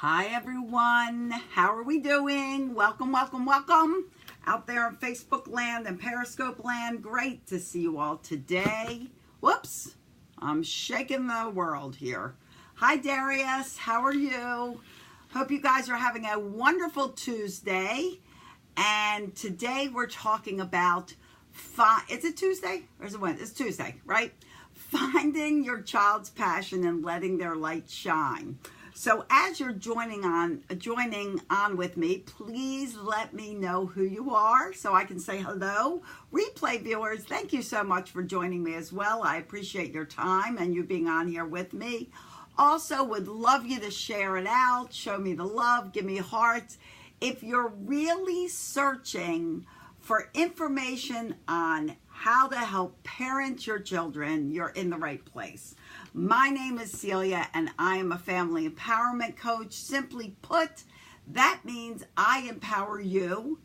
Hi everyone, how are we doing? Welcome, welcome, welcome out there in Facebook land and Periscope land. Great to see you all today. Whoops, I'm shaking the world here. Hi Darius, how are you? Hope you guys are having a wonderful Tuesday. And today we're talking about, is it Tuesday or is it Wednesday? It's Tuesday, right? Finding your child's passion and letting their light shine. So as you're joining on with me, please let me know who you are so I can say hello. Replay viewers, thank you so much for joining me as well. I appreciate your time and you being on here with me. Also would love you to share it out, show me the love, give me hearts. If you're really searching for information on how to help parent your children, you're in the right place. My name is Celia and I am a family empowerment coach. Simply put, that means I empower you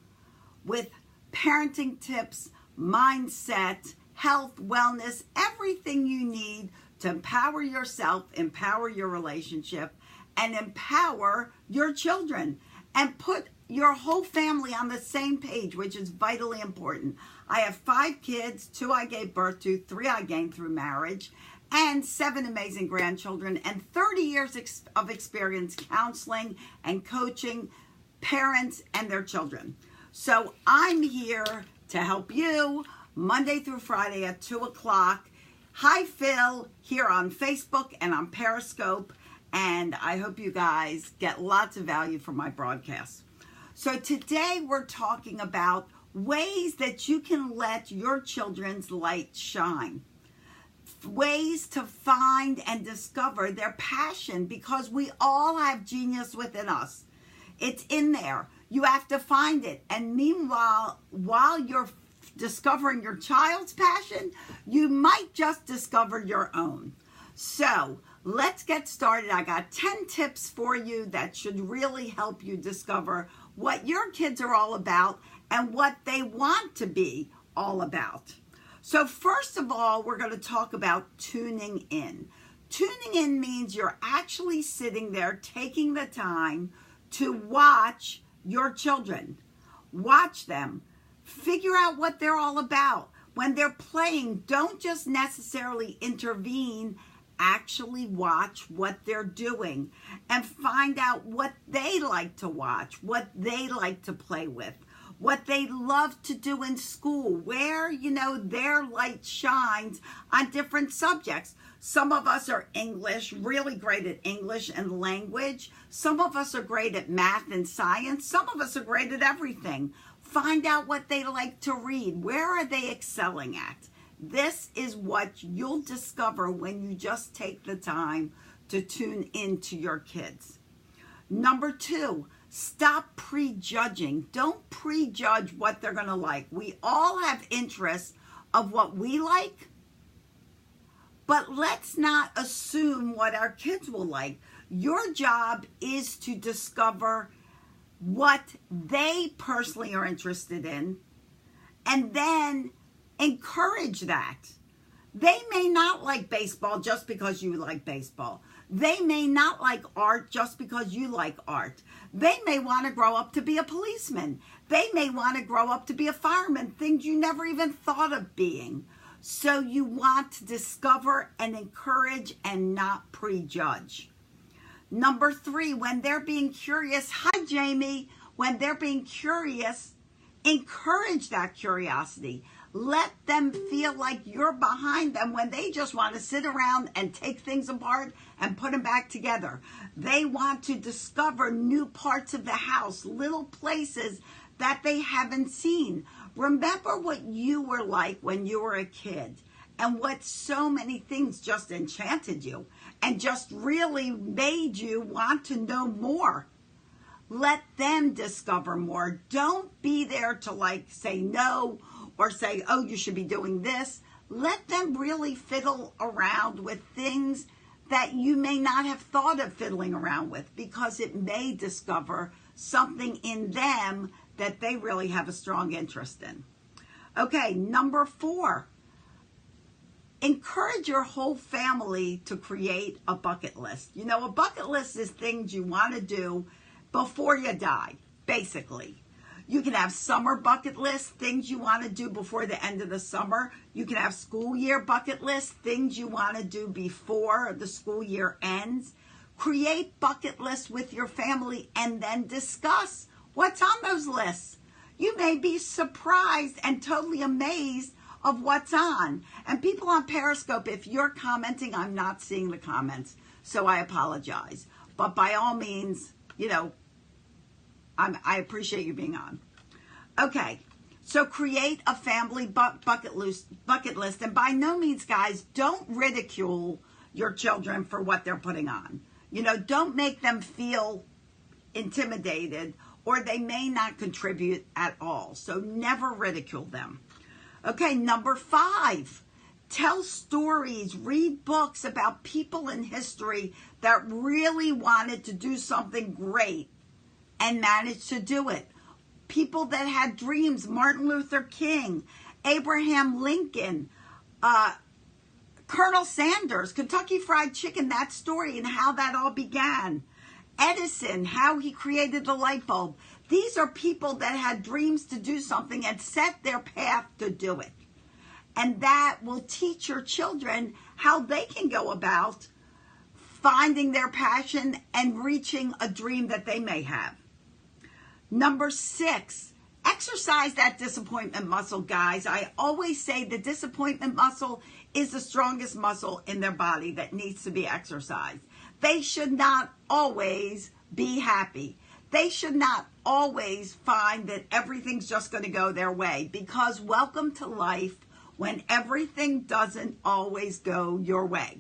with parenting tips, mindset, health, wellness, everything you need to empower yourself, empower your relationship, and empower your children, and put your whole family on the same page, which is vitally important. I have 5 kids, 2 I gave birth to, 3 I gained through marriage, and 7 amazing grandchildren, and 30 years of experience counseling and coaching parents and their children. So I'm here to help you Monday through Friday at 2 o'clock. Hi Phil, here on Facebook and on Periscope, and I hope you guys get lots of value from my broadcasts. So today we're talking about ways that you can let your children's light shine. Ways to find and discover their passion, because we all have genius within us. It's in there. You have to find it. And meanwhile, while you're discovering your child's passion, you might just discover your own. So let's get started. I got 10 tips for you that should really help you discover what your kids are all about and what they want to be all about. So first of all, we're going to talk about tuning in. Tuning in means you're actually sitting there taking the time to watch your children. Watch them. Figure out what they're all about. When they're playing, don't just necessarily intervene. Actually watch what they're doing and find out what they like to watch, what they like to play with, what they love to do in school, where, their light shines on different subjects. Some of us are English, really great at English and language. Some of us are great at math and science. Some of us are great at everything. Find out what they like to read. Where are they excelling at? This is what you'll discover when you just take the time to tune into your kids. Number 2, stop prejudging. Don't prejudge what they're going to like. We all have interests of what we like, but let's not assume what our kids will like. Your job is to discover what they personally are interested in, and then encourage that. They may not like baseball just because you like baseball. They may not like art just because you like art. They may want to grow up to be a policeman. They may want to grow up to be a fireman, things you never even thought of being. So you want to discover and encourage and not prejudge. Number 3, when they're being curious, hi Jamie, when they're being curious, encourage that curiosity. Let them feel like you're behind them when they just want to sit around and take things apart and put them back together. They want to discover new parts of the house, little places that they haven't seen. Remember what you were like when you were a kid and what so many things just enchanted you and just really made you want to know more. Let them discover more. Don't be there to say no or say, oh, you should be doing this. Let them really fiddle around with things that you may not have thought of fiddling around with, because it may discover something in them that they really have a strong interest in. Okay, number 4, Encourage your whole family to create a bucket list. You know, a bucket list is things you want to do before you die, basically. You can have summer bucket lists, things you want to do before the end of the summer. You can have school year bucket lists, things you want to do before the school year ends. Create bucket lists with your family and then discuss what's on those lists. You may be surprised and totally amazed of what's on. And people on Periscope, if you're commenting, I'm not seeing the comments, so I apologize. But by all means, you know, I appreciate you being on. Okay, so create a family bucket list. And by no means, guys, don't ridicule your children for what they're putting on. You know, don't make them feel intimidated, or they may not contribute at all. So never ridicule them. Okay, number 5, tell stories, read books about people in history that really wanted to do something great and managed to do it. People that had dreams, Martin Luther King, Abraham Lincoln, Colonel Sanders, Kentucky Fried Chicken, that story and how that all began. Edison, how he created the light bulb. These are people that had dreams to do something and set their path to do it. And that will teach your children how they can go about finding their passion and reaching a dream that they may have. Number 6, exercise that disappointment muscle, guys. I always say the disappointment muscle is the strongest muscle in their body that needs to be exercised. They should not always be happy. They should not always find that everything's just going to go their way, because welcome to life when everything doesn't always go your way.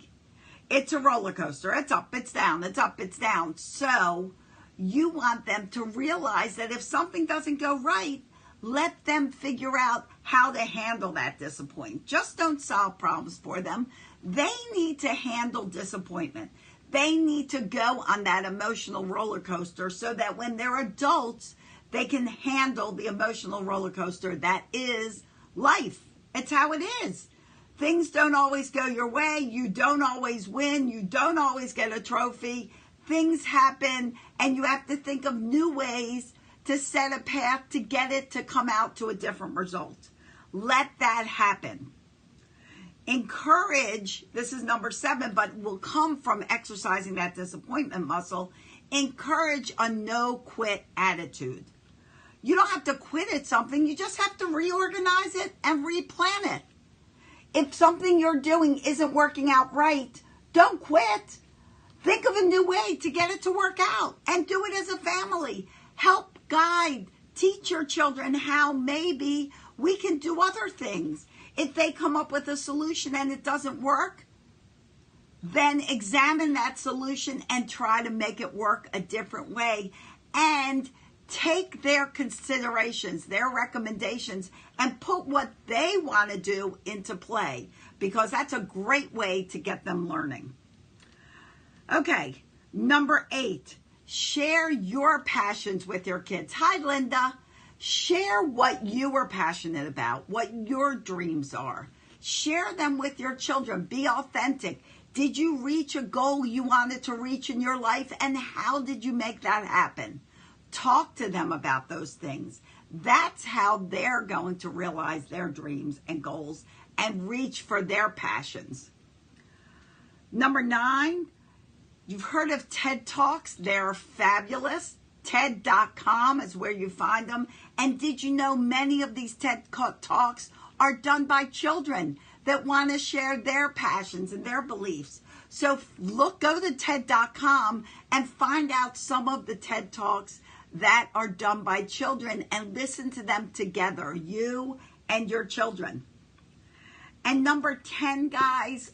It's a roller coaster. It's up, it's down, it's up, it's down. So you want them to realize that if something doesn't go right, let them figure out how to handle that disappointment. Just don't solve problems for them. They need to handle disappointment. They need to go on that emotional roller coaster so that when they're adults, they can handle the emotional roller coaster that is life. It's how it is. Things don't always go your way. You don't always win. You don't always get a trophy. Things happen, and you have to think of new ways to set a path to get it to come out to a different result. Let that happen. Encourage, this is number 7, but will come from exercising that disappointment muscle. Encourage a no-quit attitude. You don't have to quit at something. You just have to reorganize it and replan it. If something you're doing isn't working out right, don't quit. Think of a new way to get it to work out and do it as a family. Help guide, teach your children how maybe we can do other things. If they come up with a solution and it doesn't work, then examine that solution and try to make it work a different way. And take their considerations, their recommendations, and put what they want to do into play, because that's a great way to get them learning. Okay, number 8, share your passions with your kids. Hi, Linda. Share what you are passionate about, what your dreams are. Share them with your children. Be authentic. Did you reach a goal you wanted to reach in your life, and how did you make that happen? Talk to them about those things. That's how they're going to realize their dreams and goals and reach for their passions. Number 9, you've heard of TED Talks. They're fabulous. TED.com is where you find them. And did you know many of these TED Talks are done by children that want to share their passions and their beliefs? So go to TED.com and find out some of the TED Talks that are done by children and listen to them together, you and your children. And number 10, guys,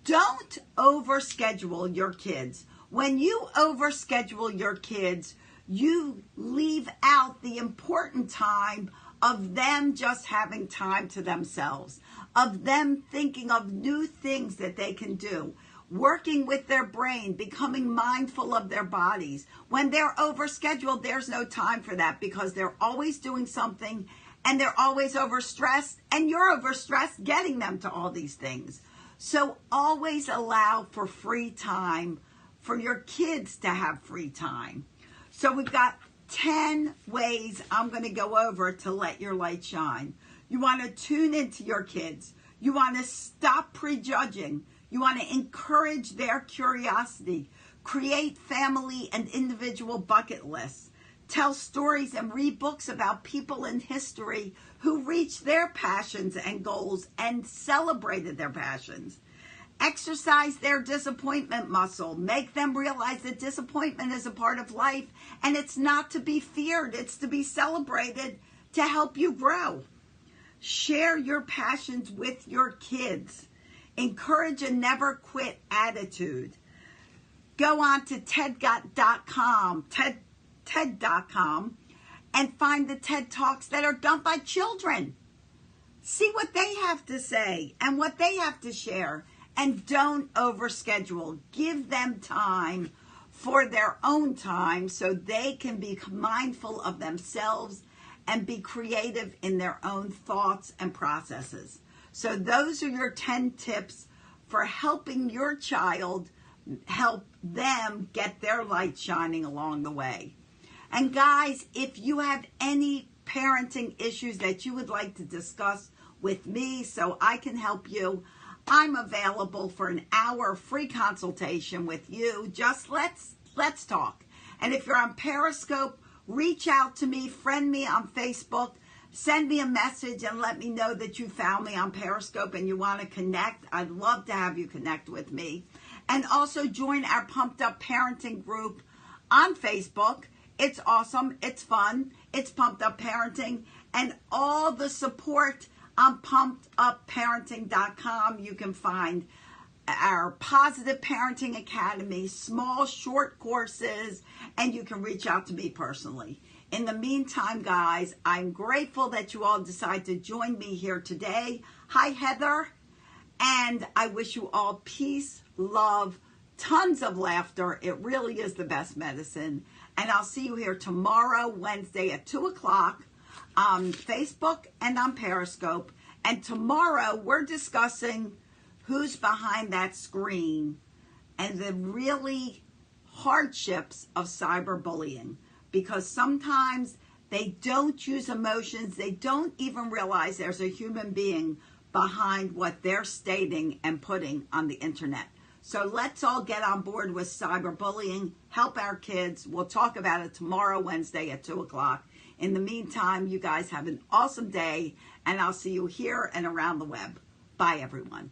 don't overschedule your kids. When you overschedule your kids, you leave out the important time of them just having time to themselves, of them thinking of new things that they can do, working with their brain, becoming mindful of their bodies. When they're overscheduled, there's no time for that because they're always doing something and they're always overstressed, and you're overstressed getting them to all these things. So always allow for free time for your kids to have free time. So we've got 10 ways I'm going to go over to let your light shine. You want to tune into your kids. You want to stop prejudging. You want to encourage their curiosity. Create family and individual bucket lists. Tell stories and read books about people in history who reached their passions and goals and celebrated their passions. Exercise their disappointment muscle. Make them realize that disappointment is a part of life and it's not to be feared. It's to be celebrated to help you grow. Share your passions with your kids. Encourage a never quit attitude. Go on to TED.com, and find the TED Talks that are done by children. See what they have to say and what they have to share. And don't overschedule. Give them time for their own time so they can be mindful of themselves and be creative in their own thoughts and processes. So those are your 10 tips for helping your child help them get their light shining along the way. And guys, if you have any parenting issues that you would like to discuss with me so I can help you, I'm available for an hour free consultation with you. Just let's talk. And if you're on Periscope, reach out to me, friend me on Facebook, send me a message and let me know that you found me on Periscope and you want to connect. I'd love to have you connect with me. And also join our Pumped Up Parenting group on Facebook. It's awesome. It's fun. It's Pumped Up Parenting. And all the support on pumpedupparenting.com. You can find our Positive Parenting Academy, small, short courses, and you can reach out to me personally. In the meantime, guys, I'm grateful that you all decide to join me here today. Hi, Heather. And I wish you all peace, love, tons of laughter. It really is the best medicine. And I'll see you here tomorrow, Wednesday at 2 o'clock on Facebook and on Periscope. And tomorrow we're discussing who's behind that screen and the really hardships of cyberbullying. Because sometimes they don't use emotions. They don't even realize there's a human being behind what they're stating and putting on the internet. So let's all get on board with cyberbullying, help our kids. We'll talk about it tomorrow, Wednesday at 2 o'clock. In the meantime, you guys have an awesome day, and I'll see you here and around the web. Bye, everyone.